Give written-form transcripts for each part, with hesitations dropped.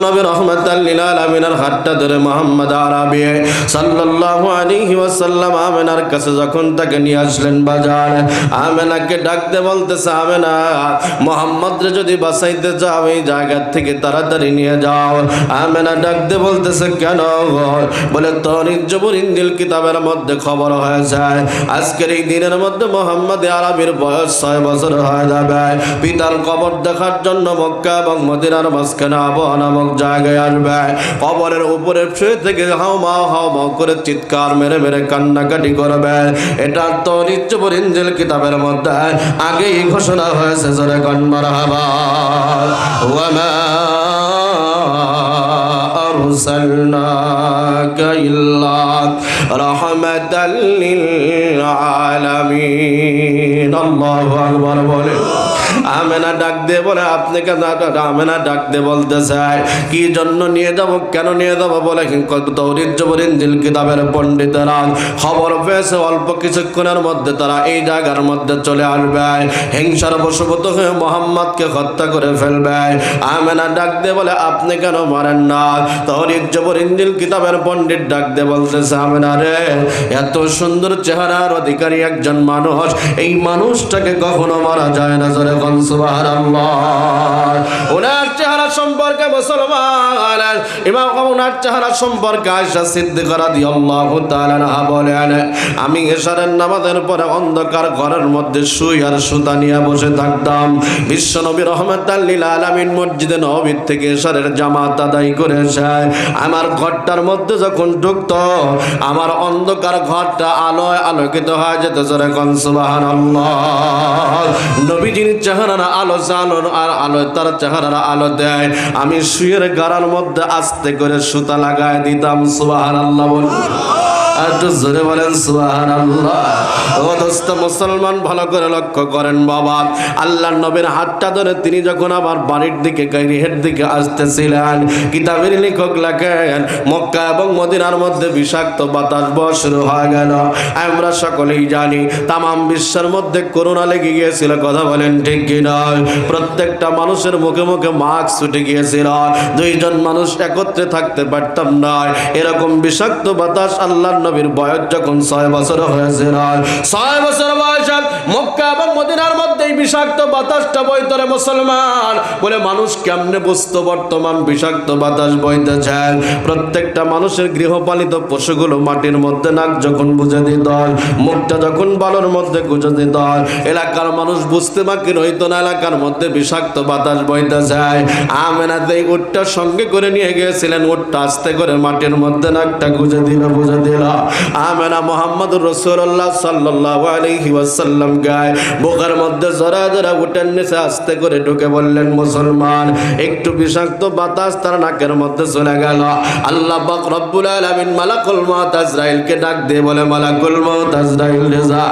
নবী রাহমাতাল লিল আলামিনের হাতটা ধরে মুহাম্মদ আরবি সাল্লাল্লাহু আলাইহি ওয়াসাল্লাম আমেনার কাছে যখন তাকে নিয়ে আসলেন বাজার, আমেনাকে ডাকতে বলতেছে, আমেনা মুহাম্মদরে যদি বাঁচাইতে চাও এই জায়গা থেকে তাড়াতাড়ি নিয়ে যাও। আমেনা ডাকতে বলতেছে, কেন? বলে তওরীত জবুর ইনজিল কিতাবের মধ্যে খবর হয়েছে আজকের এই দিনের মধ্যে মুহাম্মদ আরবির বয়স 6 বছর হয়ে যাবে। পিতার কবর দেখার জন্য মক্কা এবং মদিনার মাঝখানে আবওয়া নামক জায়গায় আসবে। কবরের উপরে শুয়ে থেকে হাওমাও করে চিৎকার মেরে মেরে কান্নাকাটি করবে। এটা তওরীত জবুর ইনজিল কিতাবের মধ্যে আগেই ঘোষণা হয়েছে। জোরে কান মারহাবা। ওয়া মা আরসালনাকা ইল্লা রাহমাতাল লিল আলামিন। আল্লাহু আকবার বলে। আমেনা ডাক দিয়ে বলে, আপনি কেন? আমেনা ডাক দিয়ে বলতে চায়, কি জন্য নিয়ে যাব, কেন নিয়ে যাব? বলে তওরীত জবুর ইনজিল কিতাবের পণ্ডিতেরা খবর পেয়েছে অল্প কিছুক্ষণের মধ্যে তারা এই জায়গার মধ্যে চলে আসবে, হিংসার বশবর্তী হয়ে মুহাম্মদকে হত্যা করে ফেলবে। আমেনা ডাক দিয়ে বলে, আপনি কেন মারেন না? তওরীত জবুর ইনজিল কিতাবের পণ্ডিত ডাক দিয়ে বলতেছে, আমেনা রে, এত সুন্দর চেহারার অধিকারী একজন মানুষ, এই মানুষটাকে কখনো মারা যায় না। জোরে বল সুবহানাল্লাহ। ওনার চেহারা সম্পর্কে মুসলমান ইমাম ওনার চেহারা সম্পর্কে আয়েশা সিদ্দিকা রাদিয়াল্লাহু তাআলা আনহা বলেন, আমি এশারের নামাজের পরে অন্ধকার ঘরের মধ্যে শুই আর সুতা নিয়ে বসে থাকতাম। বিশ্বনবী রাহমাতাল লিল আলামিন মসজিদে নববী থেকে এশারের জামাত আদায় করে এসে আমার ঘরটার মধ্যে যখন ঢুকতো, আমার অন্ধকার ঘরটা আলোয় আলোকিত হয়ে যেত। জোরে কোন সুবহানাল্লাহ। নবীজির চেহারার আলো আর আলো তার চেহারার আলো দেয়। আমি শুয়ের গাড়ার মধ্যে আস্তে করে সুতা লাগায় দিতাম। সুবহানাল্লাহ বলুন। একটু জোরে বলেন সুবহানাল্লাহ। ও দোস্ত মুসলমান, ভালো করে লক্ষ্য করেন বাবা, আল্লাহর নবীর হাতটা ধরে তিনি যখন আবার বাড়ির দিকে গৃহের দিকে আসতেছিলেন, কিতাবের লেখক লেখেন মক্কা এবং মদিনার মধ্যে বিষাক্ত বাতাস বওয়া শুরু হয়ে গেল। আমরা সকলেই জানি তামাম বিশ্বের মধ্যে করোনা লেগে গিয়েছিল। কথা বলেন ঠিক কি নয়? প্রত্যেকটা মানুষের মুখে মুখে মাস্ক ছুটে গিয়েছিল। দুইজন মানুষ একত্রে থাকতে পারতাম না। এরকম বিষাক্ত বাতাস আল্লাহর নবীর বয়স যখন 6 বছর হয়েছিল, 6 বছর বয়সে মক্কা এবং মদিনার মধ্যে বিষাক্ত বাতাসটা বইতরে মুসলমান বলে মানুষ কেমনে বুঝতো বর্তমান বিষাক্ত বাতাস বইতেছে? প্রত্যেকটা মানুষের গৃহপালিত পশুগুলো মাটির মধ্যে নাক যখন বুঝে দিত, মুখটা যখন বালুর মধ্যে গুজে দিত, এলাকার মানুষ বুঝতে বাকি রইতো না এলাকার মধ্যে বিষাক্ত বাতাস বইতেছে। আমেনা এই উটটা সঙ্গে করে নিয়ে গিয়েছিলেন। উটটা আস্তে করে মাটির মধ্যে নাকটা গুজে দিল, বুঝে দিল। আমেনা মুহাম্মদুর রাসূলুল্লাহ সাল্লাল্লাহু আলাইহি ওয়াসাল্লাম গায় বুকের মধ্যে জরা জরা উটের নিচে আস্তে করে ঢুকে বললেন, মুসলমান, একটু বিষাক্ত বাতাস তার নাকের মধ্যে চলে গেল। আল্লাহ পাক রব্বুল আলামিন মালাকুল মউত আজরাইলকে ডাক দিয়ে বলে, মালাকুল মউত আজরাইল রেজা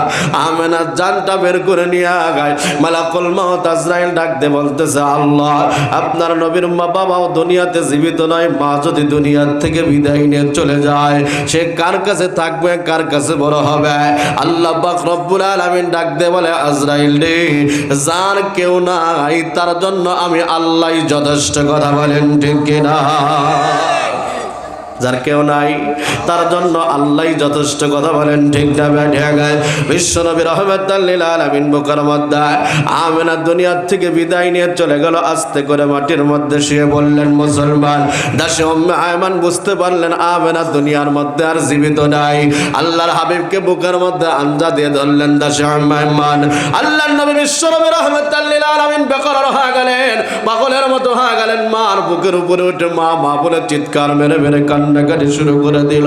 আমেনা জানটা বের করে নিয়ে আগায়। মালাকুল মউত আজরাইল ডাক দিয়ে বলতেছে, আল্লাহ, আপনার নবীর মা বাবাও দুনিয়াতে জীবিত নয়, মা যদি দুনিয়ার থেকে বিদায় নিয়ে চলে যায় সে কার কাছে থাকবে, কার কাছে বড় হবে? আল্লাহ পাক রব্বুল আলামিন ডাক দিয়ে বলে, আজরাইল রে, যার কেউ নাই তার জন্য আমি আল্লাহই যথেষ্ট। কথা বলেন ঠিক কিনা? যার কেউ নাই তার জন্য আল্লাহই যথেষ্ট। কথা বলেন ঠিক না বেঠিক? বিশ্বনবী রাহমাতাল লিল আলামিন বুকের মধ্যে আমেনা দুনিয়ার থেকে বিদায় নিয়ে চলে গেল। আস্তে করে মাটির মধ্যে শুয়ে বললেন, মুসলমান, দাসী উম্মে আয়মান বুঝতে পারলেন আমেনা দুনিয়ার মধ্যে আর জীবিত নাই। আল্লাহর হাবিবকে বুকের মধ্যে আঞ্জা দিয়ে ধরলেন দাসী উম্মে আয়মান। আল্লাহর নবী বিশ্বনবী রাহমাতাল লিল আলামিন বেকরার হয়ে গেলেন, পাগলের মতো হয়ে গেলেন। মার বুকের উপরে উঠে মা মা বলে চিৎকার মেরে মেরে কান্নাকাটি শুরু করে দিল।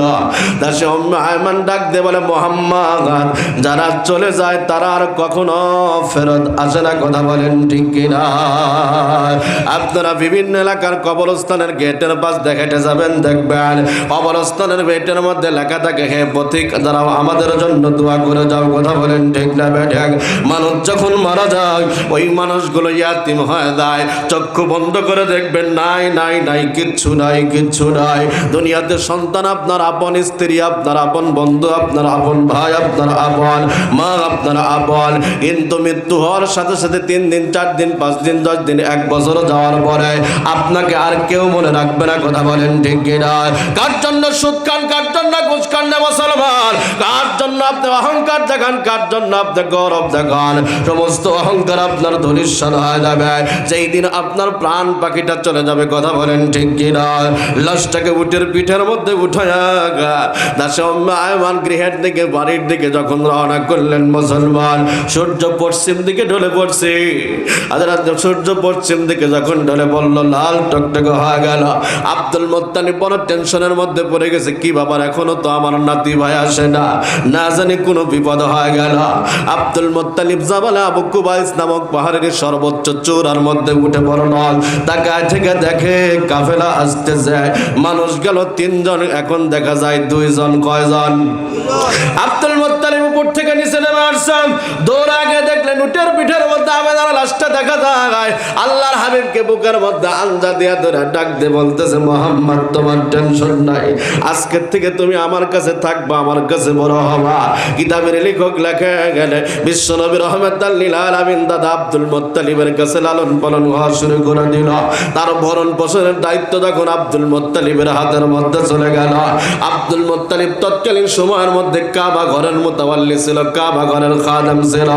দাসী উম্মে আয়মান ডাক দিয়ে বলে, মুহাম্মদ, যারা চলে যায় তারা আর কখনো ফেরত আসে না। কথা বলেন ঠিক কিনা? আপনারা বিভিন্ন এলাকার কবরস্থানের গেটের পাশ দেখাতে যাবেন, দেখবেন কবরস্থানের গেটের মধ্যে লেখা থাকে, হে পথিক, যারা আমাদের জন্য দোয়া করে যাও। কথা বলেন ঠিক না বেঠিক? মানুষ যখন মারা যায় ওই মানুষগুলো ইয়াতিম হয়ে যায়। চক্ষু বন্ধ করে দেখবেন, নাই নাই নাই, কিচ্ছু নাই, কিচ্ছু নাই। দুনিয়া দুনিয়াতে সন্তান আপনার আপন, স্ত্রী আপনার আপন, বন্ধু আপনার আপন, ভাই আপনার আপন, মা আপনার আপন, কিন্তু মৃত্যু হওয়ার সাথে সাথে 3 দিন 4 দিন 5 দিন 10 দিন 1 বছর যাওয়ার পরে আপনাকে আর কেউ মনে রাখবে না। কথা বলেন ঠিক কিনা? কার জন্য সুদ খান, কার জন্য ঘুষ খান না মুসলমান? কার জন্য আপনি অহংকার দেখান, কার জন্য আপনি গৌরব দেখান? সমস্ত অহংকার আপনার ধূলিসাৎ হয়ে যাবে যেই দিন আপনার প্রাণ পাখিটা চলে যাবে। কথা বলেন ঠিক কিনা? লাশটাকে উটের পিঠের মধ্যে উঠায়া দাসে আয়মান গৃহের দিকে, বাড়ির দিকে যখন রওনা করলেন মুসলমান, সূর্য পশ্চিম দিকে ঢলে পড়ছে। সূর্য পশ্চিম দিকে যখন ঢলে পড়ল, লাল টকটকে হয়ে গেল। আব্দুল মুত্তালিব বড় টেনশনের মধ্যে পড়ে গেছে, কি ব্যাপার, এখনো তো আমার নাতি ভাই আসে না, না জানি কোনো বিপদ হয়ে গেল। আব্দুল মুত্তালিব জাবালে আবু কুবাইস নামক পাহাড়ের সর্বোচ্চ চূড়ার মধ্যে উঠে পড়ল। তাকায় থেকে দেখে কাফেলা আসতেছে, মানুষ গেল 3 জন, এখন দেখা যায় 2 জন। কয়জন? আব্দুল মুত্তালিব উপর থেকে নিচে নেমে আসছেন, দৌড় আগে দেখলেন উটের পিঠের মধ্যে আমেনার লাশটা দেখা যায়। আল্লাহর হাবিবকে বুকের মধ্যে আঞ্জা দিয়া ধরে ডাক দিয়ে বলতেছে, মুহাম্মদ তোমার টেনশন নাই, আজকের থেকে তুমি আমার কাছে থাকবা, আমার কাছে বড় হবা। কিতাবের লেখক লেখে গেলে বিশ্বনবী রহমাতুল লিল আলামিন দাদা আব্দুল মুত্তালিবের কাছে লালন পালন হওয়া শুরু করে দিল। তার ভরণ পোষণের দায়িত্ব যখন আব্দুল মুত্তালিবের হাতের মধ্যে চলে গেল, আব্দুল মুত্তালিব তৎকালীন সময়ের মধ্যে কাবা ঘরের মুতাওয়াল্লি ছিল, কাবা ঘরের খাদেম ছিল।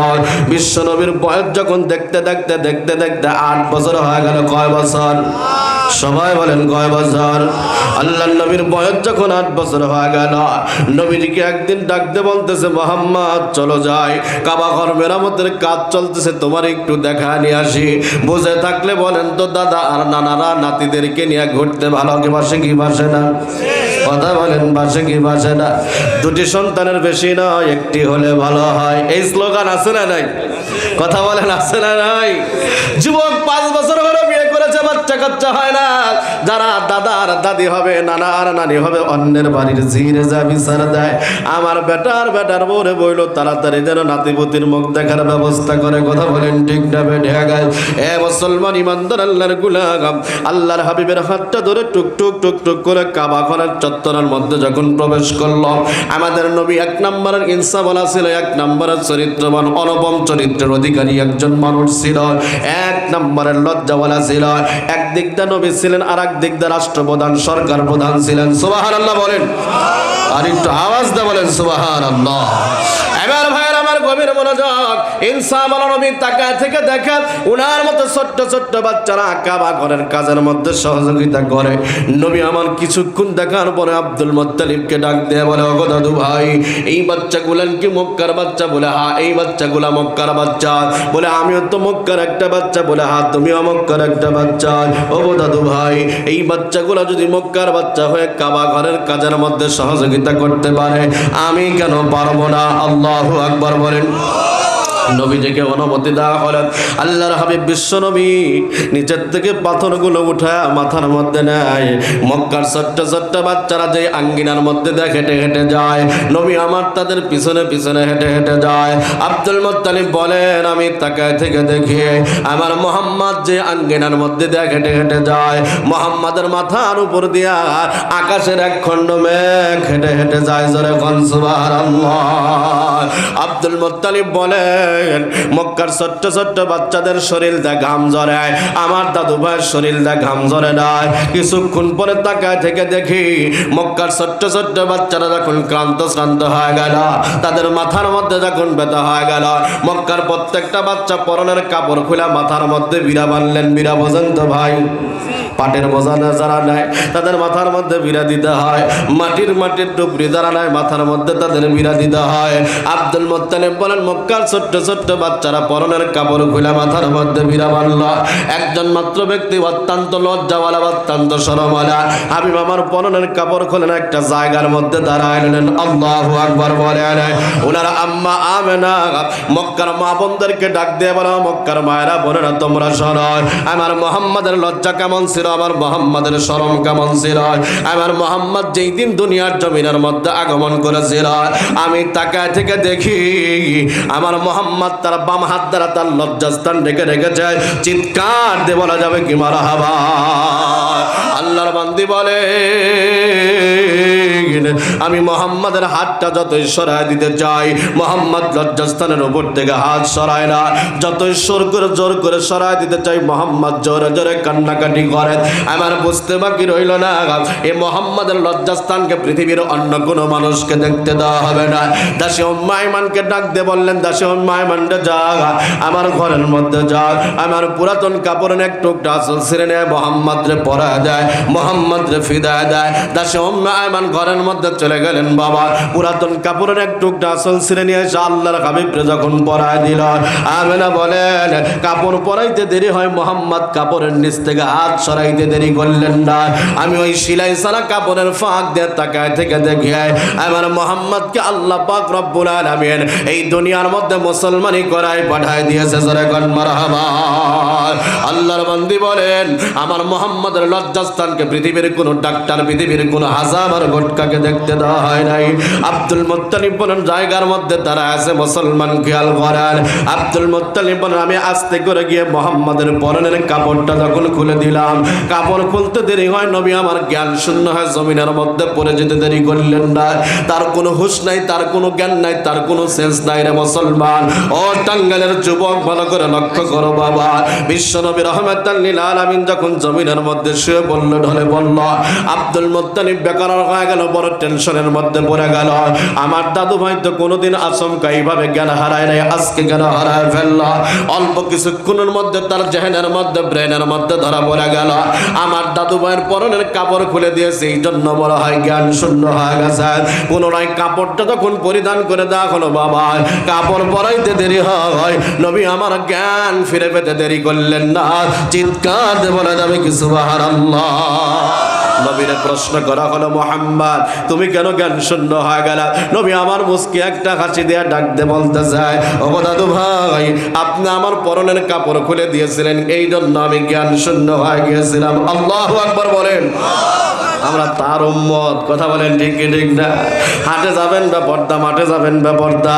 বিশ্বনবীর বয়স যখন দেখতে দেখতে দেখতে দেখতে 8 বছর হয়ে গেল। কয় বছর? সবাই বলেন কয় বছর? আল্লাহর নবীর বয়স যখন 8 বছর হয়ে গেল, নবীজিকে একদিন ডাকতে বলতেছে, মুহাম্মদ চলো যাই, কাবা ঘর মেরামতের কাজ চলতেছে, তোমার একটু দেখা নিয়ে আসি। বুঝে থাকলে বলেন তো দাদা আর নানারা নাতিদেরকে নিয়ে ঘুরতে ভালোবাসে কি বাসে না? কথা বলেন বাসে কি বাসে না? 2টি সন্তানের বেশি নয়, একটি হলে ভালো হয়, এই স্লোগান আছে না নাই? কথা বলেন আছে না নাই? যুবক 5 বছর হলো বিয়ে করেছে, বাচ্চা কাচ্চা হয় না। যারা দাদা আর দাদি হবে, নানা আর নানি হবে, অন্যের বাড়ির জিরে যা বিচার দেয়, আমার বেটার বউরে বইল তাড়াতাড়ি যেন নাতিপুতির মুখ দেখার ব্যবস্থা করে। কথা বলেন ঠিক না বেঠে গায়? এ মুসলমান ইমানদার আল্লাহর গুলাম, আল্লাহর হাবিবের হাতটা ধরে টুক টুক টুক টুক করে কাবা ঘরের চত্বরের মধ্যে যখন প্রবেশ করলো, আমাদের নবী 1 নম্বরের ইনসাফওয়ালা ছিল, 1 নম্বরের চরিত্রবান, অনুপম চরিত্রের অধিকারী একজন মানুষ ছিল, 1 নম্বরের লজ্জাওয়ালা ছিল। একদিক দিয়ে নবী ছিলেন, আর একদিক দিয়ে রাষ্ট্রপ্রধান, সরকার প্রধান ছিলেন। সুবহানাল্লাহ বলেন, আর একটু আওয়াজ দিয়ে বলেন সুবহানাল্লাহ। এবার ভাইয়ের আমার গভীর মনোযোগ, ইনসাফওয়ালা নবী তাকায় থেকে দেখেন উনার মতো ছোট্ট ছোট্ট বাচ্চারা কাবা ঘরের কাজের মধ্যে সহযোগিতা করে। নবী আমার কিছুক্ষণ দেখার পরে আব্দুল মুত্তালিবকে ডাক দিয়ে বলে, ওগো দাদু ভাই, এই বাচ্চাগুলান কি মক্কার বাচ্চা? বলে হ্যাঁ, এই বাচ্চাগুলা মক্কার বাচ্চা। বলে আমিও তো মক্কার একটা বাচ্চা। বলে হ্যাঁ, তুমিও মক্কার একটা বাচ্চা। ওগো দাদু ভাই, এই বাচ্চাগুলা যদি মক্কার বাচ্চা হয়ে কাবা ঘরের কাজের মধ্যে সহযোগিতা করতে পারে, আমি কেন পারবো না? আল্লাহু আকবার বলেন। নবীজিকে অনুমতি দেওয়া হলেন। আল্লাহর হাবিব বিশ্ব নবী নিচের থেকে পাথরগুলো উঠা মাথার মধ্যে নেয়। মক্কার ছোট্ট ছোট্ট বাচ্চারা যে আঙ্গিনার মধ্যে দিয়ে হেঁটে হেঁটে যায়, নবী আমার তাদের পিছনে পিছনে হেঁটে হেঁটে যায়। আব্দুল মুত্তালিব বলেন, আমি তাকায় থেকে দেখি আমার মুহাম্মদ যে আঙ্গিনার মধ্যে দিয়ে হেঁটে হেঁটে যায়, মুহাম্মাদের মাথার উপর দিয়া আকাশের এক খণ্ড মেঘ হেঁটে হেঁটে যায়। জোরে কোন সুবহানাল্লাহ। আব্দুল মুত্তালিব বলেন, মক্কার ছোট্ট ছোট্ট বাচ্চাদের শরীর দা ঘাম ঝরায়, আমার দাদু ভাইয়ের শরীর দা ঘাম ঝরে না। কিছুক্ষণ পরে তাকায় থেকে দেখি মক্কার ছোট্ট ছোট্ট বাচ্চারা যখন ক্লান্ত শ্রান্ত হয়ে গেল, তাদের মাথার মধ্যে যখন ব্যথা হয়ে গেল, মক্কার প্রত্যেকটা বাচ্চা পরনের কাপড় খুলে মাথার মধ্যে বিড়া বানলেন। বিড়া বোঝেন তো ভাই? পাটের বোঝা না যারা নেয় তাদের মাথার মধ্যে বিড়া দিতে হয়, মাটির টুকরি যারা নেয় মাথার মধ্যে তাদের বিড়া দিতে হয়। আব্দুল মুত্তালিব বলেন, মক্কার ছোট্ট ছোট্ট বাচ্চারা পরনের কাপড় খুলে মাথার মধ্যে বিড়া বানল। একজন মাত্র ব্যক্তি অত্যন্ত লজ্জাওয়ালা, অত্যন্ত শরমওয়ালা, হাবিব আমার পরনের কাপড় খুলেন একটা জায়গার মধ্যে দাঁড়ায় নিলেন। আল্লাহু আকবার বলেন। ওনারা আম্মা আমেনা মক্কার মা বোনদেরকে ডাক দিয়ে বলো, মক্কার মায়েরা বোনেরা তোমরা শোনো, আমার মুহাম্মাদের লজ্জা কেমন ছিল ছিল, আমার মোহাম্মদের শরম কেমন ছিল। আমার মোহাম্মদ যেই দিন দুনিয়ার জমিনের মধ্যে আগমন করেছিল, আমি তাকায় থেকে দেখি আমার মোহাম্মদ তার বাম হাত দ্বারা তার লজ্জাস্থান ঢেকে রেখেছে। চিৎকার দিয়ে বলা যাবে কি মারহাবা। আল্লাহর বান্দি বলে আমি মোহাম্মদের হাতটা যতই সরায় দিতে চাই, মোহাম্মদ লজ্জাস্থানের উপর থেকে হাত সরায় না। যতই জোর করে সরায় দিতে চাই, মোহাম্মদ জোরে জোরে কান্নাকাটি করেন। আমার বুঝতে বাকি রইল না, এই মোহাম্মদের লজ্জাস্থানকে পৃথিবীর অন্য কোনো মানুষকে দেখতে দেওয়া হবে না। দাসী উম্মে আইমানকে ডাক দিয়ে বললেন, দাসী উম্মে আইমান রে যা, আমার ঘরের মধ্যে যা, আমার পুরাতন কাপড়ের এক টুকরা আসল ছিঁড়ে নেয়, মোহাম্মদ রে পরায় দেয়, মোহাম্মদ রে ফিদায় দেয়। দাসী উম্মে আইমান ঘরের মধ্যে চলে গেলেন। বাবা পুরাতন কাপড়ের এক টুকরা আসল ছিঁড়ে নিয়ে এসে আল্লাহর হাবিবকে যখন পরায় দিল, আমেনা বলেন কাপড় পরাইতে দেরি হয়, মোহাম্মদ কাপড়ের নিচ থেকে হাত সরাইতে দেরি করলেন না। আমি ওই সিলাই সারা কাপড়ের ফাঁক দিয়ে তাকায় থেকে দেখি আমার মোহাম্মদকে আল্লাহ পাক রব্বুল আলামিন এই দুনিয়ার মধ্যে মুসলমানি করায় পাঠায় দিয়েছে। জোরে কোন মারহাবা। আল্লাহর বান্দি বলেন আমার মোহাম্মদের লজ্জাস্থানকে পৃথিবীর কোনো ডাক্তার, পৃথিবীর কোনো হাজার গোটকাকে দেখতে দেওয়া হয় নাই। আব্দুল মুত্তালিব বলেন জায়গার মধ্যে তারা আছে, মুসলমান খেয়াল করেন। আব্দুল মুত্তালিব বলেন আমি আস্তে করে গিয়ে মোহাম্মদের পরনের কাপড়টা যখন খুলে দিলাম, কাপড় খুলতে দেরি হয়, নবী আমার জ্ঞান শূন্য হয় জমিনের মধ্যে পড়ে যেতে দেরি করলেন না। তার কোনো হুঁশ নাই, তার কোনো জ্ঞান নাই, তার কোনো সেন্স নাই রে মুসলমান। ও টাঙ্গাইলের যুবক ভালো করে লক্ষ্য করো বাবা, বিশ্বনবী রাহমাতাল লিল আলামিন যখন জমিনের মধ্যে শুয়ে বলল, ঢলে বলল, আব্দুল মুত্তালিব বেকার হয়ে গেল, বড় টেনশনের মধ্যে পড়ে গেল। আমার দাদু ভাই তো কোনোদিন আচমকা এইভাবে জ্ঞান হারায় নাই, আজকে জ্ঞান হারায় ফেলল। অল্প কিছুক্ষণের মধ্যে তার জেহেনের মধ্যে, ব্রেনের মধ্যে ধরা পড়ে গেল আমার দাদু ভাইয়ের পরনের কাপড় খুলে দিয়েছে, এই জন্য বলা হয় জ্ঞান শূন্য হয়ে গেছে। পুনরায় কাপড়টা তখন পরিধান করে দেওয়া হলো। বাবা কাপড় পরাইতে দেরি হয়, নবী আমার জ্ঞান ফিরে পেতে দেরি করলেন না। চিৎকার দিয়ে বলা যাবে কি সুবহানাল্লাহ। নবীরে প্রশ্ন করা হলো, মুহাম্মদ তুমি কেন জ্ঞান শূন্য হয়ে গেল? নবী আমার মুস্কি একটা হাসি দিয়ে ডাক দিয়ে বলতে চায়, ও দাদু ভাই আপনি আমার পরনের কাপড় খুলে দিয়েছিলেন, এই জন্য আমি জ্ঞান শূন্য হয়ে গিয়েছিলাম। আল্লাহু আকবার বলেন। আমরা তার উম্মত, কথা বলেন ঠিক কি ঠিক না? হাটে যাবেন বা পর্দা, মাঠে যাবেন বা পর্দা,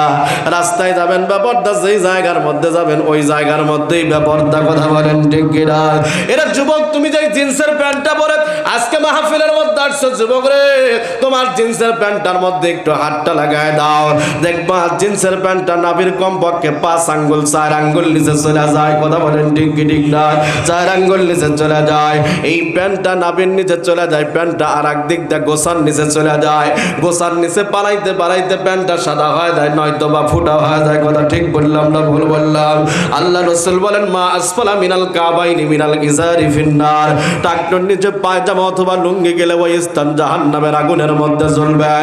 রাস্তায় যাবেন বা পর্দা, যেই জায়গার মধ্যে যাবেন ওই জায়গার মধ্যেই পর্দা, কথা বলেন ঠিক কি না? এরা যুবক তুমি যে জিন্সের প্যান্টটা পরে আজকে মাহফিলের মধ্যে আসছো, যুবক রে তোমার জিন্সের প্যান্টটার মধ্যে একটু হাতটা লাগায় দাও, দেখবা জিন্সের প্যান্টটা নাভির কমপক্ষে 5 আঙ্গুল 4 আঙ্গুল নিচে চলে যায়, কথা বলেন ঠিক কি ঠিক না? 4 আঙ্গুল নিচে চলে যায়, এই প্যান্টটা নাভির নিচে চলে যায়, প্যান্টটা আর এক দিক দিয়ে গোসার নিচে চলে যায়, গোসার নিচে পালাইতে পালাইতে প্যান্টটা সাদা হয়ে যায়, নয়তো বা ফুটা হয়ে যায়। কথা ঠিক বললাম না ভুল বললাম? আল্লাহ রাসূল বলেন মা আসফালা মিনাল কাবাইনি মিনাল ইজারি ফিন্নার, টাকনোর নিচে পায়জামা অথবা লুঙ্গি গেলে ওই স্থান জাহান্নামের আগুনের মধ্যে জ্বলবে।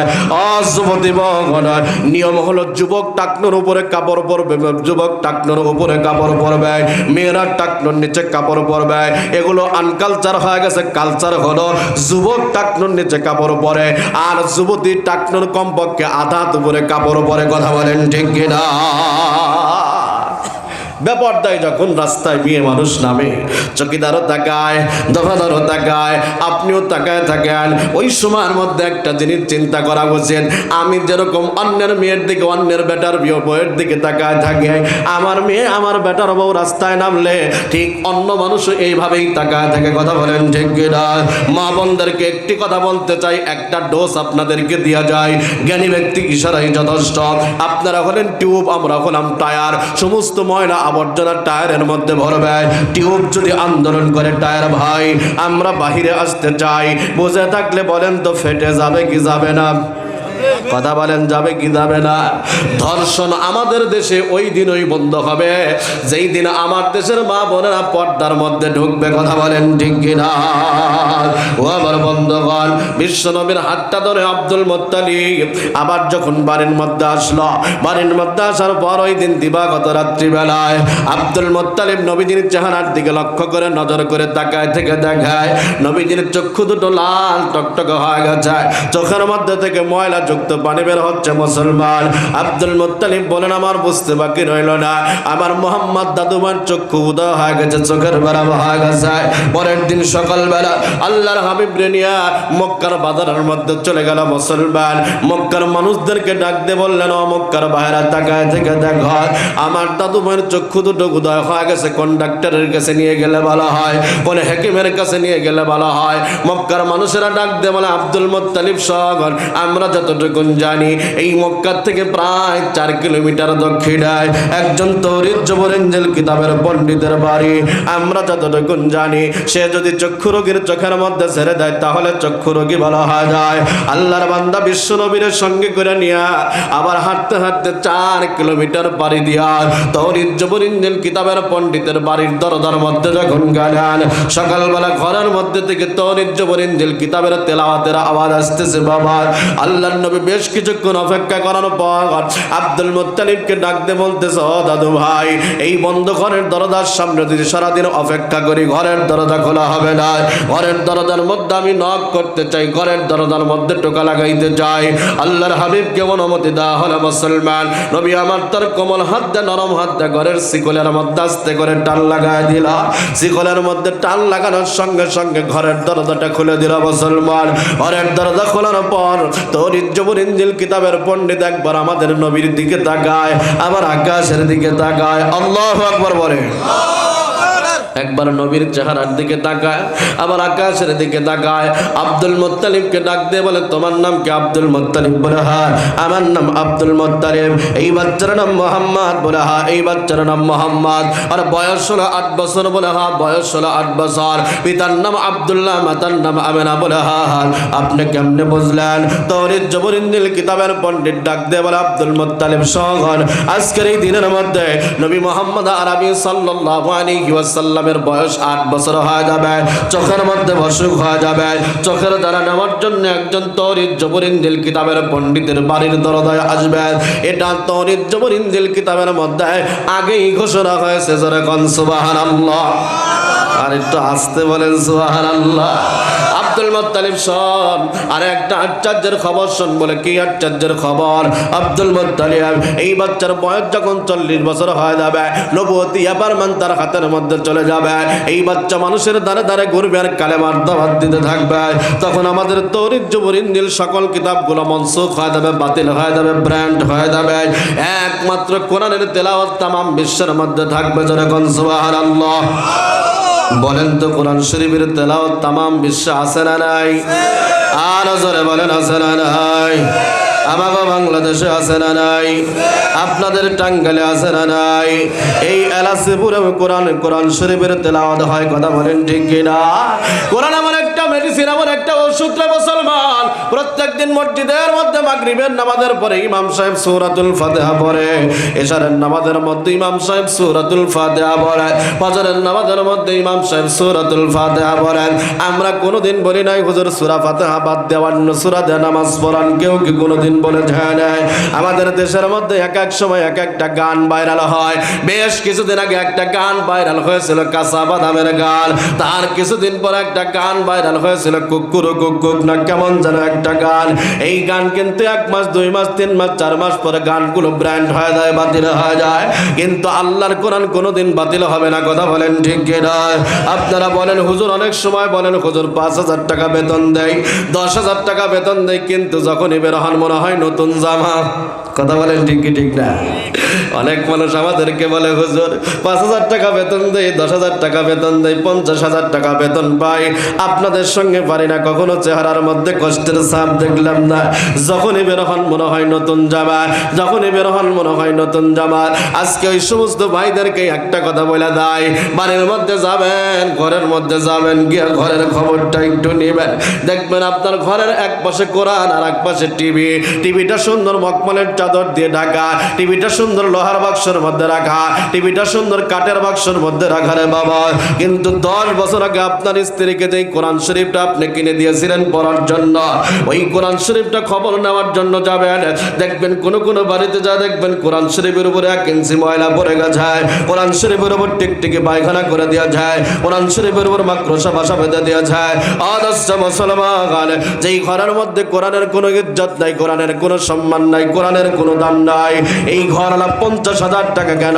যুবতী বগণ নিয়ম হলো যুবক টাকনোর উপরে কাপড় পরবে, যুবক টাকনোর উপরে কাপড় পরবে, মেয়েরা টাকনোর নিচে কাপড় পরবে। এগুলো আনকালচার হয়ে গেছে, কালচার হলো যুবক টাকনোর নিচে কাপড় পরে আর যুবতী টাকনোর কমপক্ষে আধা উপরে কাপড় পরে, কথা বলেন ঠিক কিনা? বেপরদায় যখন রাস্তায় মেয়ে মানুষ নামে, চকিদারও তাকায়, দফাদারও তাকায়, আপনিও তাকায় থাকেন, ওই সময়ের মধ্যে একটা জিনিস চিন্তা করা উচিত। আমি যেরকম অন্যের মেয়ের দিকে, অন্যের বেটার বউয়ের দিকে তাকায় থাকে, আমার মেয়ে আমার বেটার বউ রাস্তায় নামলে ঠিক অন্য মানুষও এইভাবেই তাকায় থাকে, কথা বলেন ঠিক কিনা? মা বোনদেরকে একটি কথা বলতে চাই, একটা ডোজ আপনাদেরকে দেওয়া যায়, জ্ঞানী ব্যক্তি ইশারাই যথেষ্ট। আপনারা হলেন টিউব, আমরা হলাম টায়ার, সমস্ত ময়লা আবর্জনা টায়ারের মধ্যে ভরবে। টিউব যদি আন্দোলন করে টায়ার ভাই আমরা বাহিরে আসতে চাই, বুঝে থাকলে বলেন তো ফেটে যাবে কি যাবে না? কথা বলেন যাবে কি যাবে না? ধর্ষণ আমাদের দেশে ওই দিনই বন্ধ হবে যেই দিন আমার দেশের মা বোনেরা পর্দার মধ্যে ঢুকবে, কথা বলেন ঠিক কিনা? ও আমার বন্ধুগণ, বিশ্বনবীর হাতটা ধরে আব্দুল মুত্তালিব আবার যখন বাড়ির মধ্যে আসলো, বাড়ির মধ্যে আসার পর ওই দিন দিবাগত রাত্রিবেলায় আব্দুল মুত্তালিব নবীজির চেহারার দিকে লক্ষ্য করে নজর করে তাকায় থেকে দেখায় নবীজির চক্ষু দুটো লাল টকটকে হয়ে গেছে, চোখের মধ্যে থেকে ময়লা যুক্ত পানি বের হচ্ছে মুসলমান। আব্দুল মুত্তালিব বলেন আমার বুঝতে বাকি রইল না, আমার মোহাম্মদ দাদুমার চক্ষু উদয় হয়ে গেছে, চোখের বেড়া হয়ে গেছে। পরের দিন সকালবেলা আল্লাহর হাবিব রেনিয়া মক্কার বাজারের মধ্যে চলে গেল মুসলমান। মক্কার মানুষদেরকে ডাক দিয়ে বললেন, ও মক্কার বাইরে তাকায় থেকে দেখো আমার দাদুমার চক্ষু দুটো উদয় হয়ে গেছে, কোন ডাক্তারের কাছে নিয়ে গেলে ভালো হয়, কোন হাকিমের কাছে নিয়ে গেলে ভালো হয়? মক্কার মানুষেরা ডাক দিয়ে বলে, আব্দুল মুত্তালিব সাগর, আমরা যতটুকু জানি এই মক্কার থেকে প্রায় 4 কিলোমিটার দক্ষিণায় একজন তৌরিত জবর ইনজিল কিতাবের পণ্ডিতের বাড়ি। আমরা যতটুকু জানি সে যদি চক্ষু রোগীর চোখের মধ্যে ছেড়ে দেয় তাহলে চক্ষু রোগী ভালো হয়ে যায়। আল্লাহর বান্দা বিশ্ব নবীর সঙ্গে করে নিয়ে আবার হাঁটতে হাঁটতে 4 কিলোমিটার পাড়ি দিয়া তৌরিত জবর ইনজিল কিতাবের পণ্ডিতের বাড়ির দরজার মধ্যে যখন গেলেন, সকালবেলা ঘরের মধ্যে থেকে তৌরিত জবর ইনজিল কিতাবের তেলাওয়াতের আওয়াজ আসতেছে। বাবা আল্লাহর নবী বেশ কিছুক্ষণ অপেক্ষা করার পর আব্দুল মুত্তালিবকে ডাক দিয়ে বলতেছে, ও দাদু ভাই, এই বন্ধ ঘরের দরজার সামনে যদি সারাদিন অপেক্ষা করি ঘরের দরজা খোলা হবে না। ঘরের দরজার মধ্যে আমি নক করতে চাই, ঘরের দরজার মধ্যে টোকা লাগাইতে চাই। আল্লাহর হাবিবকে অনুমতি দেওয়া হলো মুসলমান। নবী আমার তার কোমল হাত দিয়ে নরম হাত দিয়ে ঘরের শিকলের মধ্যে আস্তে করে টান লাগাই দিল। শিকলের মধ্যে টান লাগানোর সঙ্গে সঙ্গে ঘরের দরজাটা খুলে দিল মুসলমান। ঘরের দরজা খোলার পর তৌরিত জবর ইনজিল কিতাবের পণ্ডিত একবার আমাদের নবীর দিকে তাকায়, আবার আকাশের দিকে তাকায়। আল্লাহু আকবার বলে। একবার নবীর চেহারার দিকে তাকায়, আবার আকাশের দিকে তাকায়। আব্দুল মুত্তালিবকে ডাক দিয়ে বলে, তোমার নাম কি? আব্দুল মুত্তালিব বলে, হ্যাঁ আমার নাম আব্দুল মুত্তালিব। এই বাচ্চার নাম মোহাম্মদ বলে, হ্যাঁ এই বাচ্চার নাম মোহাম্মদ। আর বয়স হলো 8 বছর বলে, হ্যাঁ বয়স হলো 8 বছর। পিতার নাম আব্দুল্লাহ, মাতার নাম আমেনা বলে, হ্যাঁ হ্যাঁ। আপনি কেমনে বুঝলেন? তৌরিত জবর ইনজিল কিতাবের পণ্ডিত ডাক দিয়ে বলে, আব্দুল মুত্তালিব সহন আজকের এই দিনের মধ্যে নবী মুহাম্মদ আরবি সাল্লাল্লাহু আলাইহি ওয়াসাল্লাম বয়স 8 বছর হয়ে যাবে, চোখের মধ্যে অসুখ হয়ে যাবে। চোখের দ্বারা নেওয়ার জন্য একজন তৌরিত জবর ইনজিল কিতাবের পণ্ডিতের বাড়ির দরজায় আসবে। এটা তৌরিত জবর ইনজিল কিতাবের মধ্যে আগেই ঘোষণা হয়েছে। জোরে কোন সুবহানাল্লাহ। আর একটু আসতে বলেন সুবহানাল্লাহ। আব্দুল মুত্তালিব শোন, আর একটা আশ্চর্যের খবর শোন। বলে, কি আশ্চর্যের খবর? আব্দুল মুত্তালিব এই বাচ্চার বয়স যখন 40 বছর হয়ে যাবে, নবুয়তি এবারমান তার হাতের মধ্যে চলে যাবে। এই বাচ্চা মানুষের দ্বারে দ্বারে ঘুরবে আর কালেমার দাওয়াত দিতে থাকবে। তখন আমাদের তৌরিত জবর ইনজিল সকল কিতাবগুলো মনসুখ হয়ে যাবে, বাতিল হয়ে যাবে, ব্র্যান্ড হয়ে যাবে। একমাত্র কোরআনের তেলাওয়াত তামাম বিশ্বের মধ্যে থাকবে। জোরে কোন সুবহানাল্লাহ। বলেন তো কোরআন শরীফের তেলাওয়াত তামাম বিশ্বে আছে না নাই? আর জোরে বলেন আছে না নাই? আমাগো বাংলাদেশে আছে না নাই? আপনাদের টাঙ্গাইলে আছে না নাই? এই এলাচিপুরে কোরআন শরীফের তেলাওয়াত হয়। কথা বলেন ঠিক কিনা? কোরআন এমন একটা মেডিসিন, এমন একটা ওষুধ রে মুসলমান। প্রত্যেকদিন মসজিদের মধ্যে মাগরিবের নামাজের পরে ইমাম সাহেব সূরাতুল ফাতিহা পড়ে, এশারের নামাজের মধ্যে ইমাম সাহেব সূরাতুল ফাতিহা পড়ে, ফজরের নামাজের মধ্যে ইমাম সাহেব সূরাতুল ফাতিহা পড়েন। আমরা কোনোদিন বলি নাই হুজুর সূরা ফাতিহা বাদ দিয়ে অন্য সূরা দিয়ে নামাজ পড়ান। কেউ কি কোনোদিন বলে যায় নাই? আমাদের দেশের মধ্যে এক এক সময় এক একটা গান ভাইরাল হয়। বেশ কিছুদিন আগে একটা গান ভাইরাল হয়েছিল কাঁচা বাদামের গান। তার কিছুদিন পর একটা গান ভাইরাল হয়েছিল কুকুর কুকুক না কেমন যেন একটা গান। এই গান কিন্তু 1 মাস 2 মাস 3 মাস 4 মাস পরে গানগুলো ব্র্যান্ড হয়ে যায়, বাতিল হয়ে যায়। কিন্তু আল্লাহর কোরআন কোনোদিন বাতিল হবে না। কথা বলেন ঠিক কিনা? আপনারা বলেন হুজুর, অনেক সময় বলেন হুজুর 5,000 টাকা বেতন দেয়, 10,000 টাকা বেতন দেয়, কিন্তু যখনই বের হন মনে হয় নতুন জামা। কথা বলেন ঠিক কি ঠিক না? অনেক মানুষ আমাদেরকে বলে হুজুর 5,000 টাকা বেতন দেয়, 10,000 টাকা বেতন দেয়, 50,000 টাকা বেতন পাই, আপনাদের সঙ্গে পারি না, কখনো চেহারার মধ্যে কষ্টের ছাপ দেখলাম না। যখনই বের হন মনে হয় নতুন জামা, যখনই বের হন মনে হয় নতুন জামা। আজকে ওই সমস্ত ভাইদেরকে একটা কথা বলে দেয়, বাড়ির মধ্যে যাবেন, ঘরের মধ্যে যাবেন, গিয়ে ঘরের খবরটা একটু নেবেন। দেখবেন আপনার ঘরের এক পাশে কোরআন আর এক পাশে টিভি। টিভিটা সুন্দর মখমলের চাদর দিয়ে ঢাকা, টিভিটা সুন্দর লোহার বাক্সের মধ্যে রাখা, টিভিটা সুন্দর কাঠের বাক্সের মধ্যে রাখা রে বাবা। কিন্তু 10 বছর আগে আপনার স্ত্রীকে যেই কোরআন শরীফটা আপনি কিনে দিয়েছিলেন পড়ার জন্য, ওই কোরআন শরীফটা খবর নেওয়ার জন্য যাবেন। দেখবেন কোন কোন বাড়িতে যা দেখবেন কোরআন শরীফের উপরে 1 ইঞ্চি ময়লা পড়ে গেছে, কোরআন শরীফের উপর টিকটিকি পায়খানা করে দেওয়া যায়, কোরআন শরীফের উপর মাকড়সা বাসা বেঁধে দেওয়া যায়। আদর্শ মুসলমান, যেই ঘরের মধ্যে কোরআনের কোনো ইজ্জত নাই, কোরআনের কোরআনের কোনো সম্মান নাই, কোরআনের কোনো দাম নাই। এই ঘরওয়ালা 50,000 টাকা কেন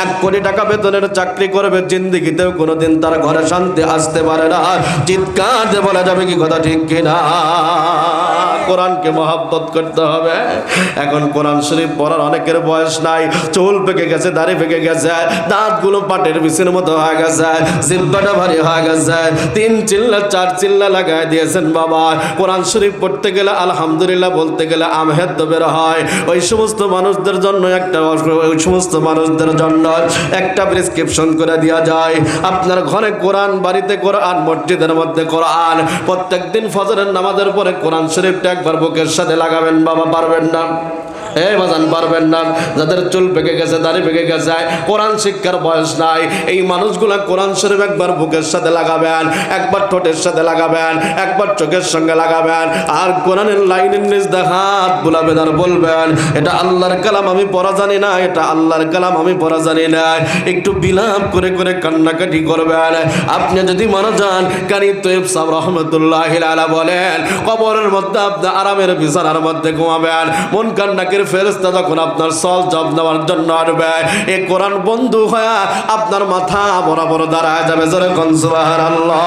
1 কোটি টাকা বেতনের চাকরি করবে, জিন্দেগিতেও কোনোদিন তার ঘরে শান্তি আসতে পারে না। চিৎকার দিয়ে বলা যাবে কি কথা ঠিক কিনা? কোরআনকে মহব্বত করতে হবে। এখন কোরআন শরীফ পড়ার অনেকের বয়স নাই, চুল পেকে গেছে, দাড়ি পেকে গেছে, দাঁতগুলো পাটের বিছির মতো হয়ে গেছে, জিহ্বাটা ভারী হয়ে গেছে, 3 চিল্লা 4 চিল্লা লাগাই দিয়েছেন বাবা। কোরআন শরীফ পড়তে গেলে আলহামদুলিল্লাহ বলতে গেলে আমহেদ বের হয়। ওই সমস্ত মানুষদের জন্য একটা প্রেসক্রিপশন করে দেওয়া যায়। আপনার ঘরে কোরআন, বাড়িতে কোরআন, মসজিদের মধ্যে কোরআন। প্রত্যেকদিন ফজরের নামাজের পরে কোরআন শরীফটা একবার বুকের সাথে লাগাবেন বাবা। পারবেন না? এই বাজান পারবেন না? যাদের চুল পেকে গেছে, দাড়ি পেকে গেছে, কোরআন শিক্ষার বয়স নাই, এই মানুষগুলা কোরআন শরীফ একবার বুকের সাথে লাগাবেন, একবার ঠোঁটের সাথে লাগাবেন, একবার চোখের সঙ্গে লাগাবেন, আর কোরআনের লাইনের নিজ হাত বুলাবেন আর বলবেন, এটা আল্লাহর কালাম, আমি পড়া জানি না, এটা আল্লাহর কালাম, আমি পড়া জানি না। একটু বিলাপ করে করে কান্নাকাটি করবেন। আপনি যদি মারা যান, কারি তৈয়ব সাহেব রহমতুল্লাহ আলাইহি বলেন, কবরের মধ্যে আপনি আরামের বিছানার মধ্যে ঘুমাবেন, মন কান্নাকে ফেরেশতা যখন আপনার সল জব নেওয়ার জন্য আসবে, এই কোরআন বন্ধু হয়ে আপনার মাথা বরাবর দাঁড়ায় যাবে। জোরে কোন সুবহানাল্লাহ।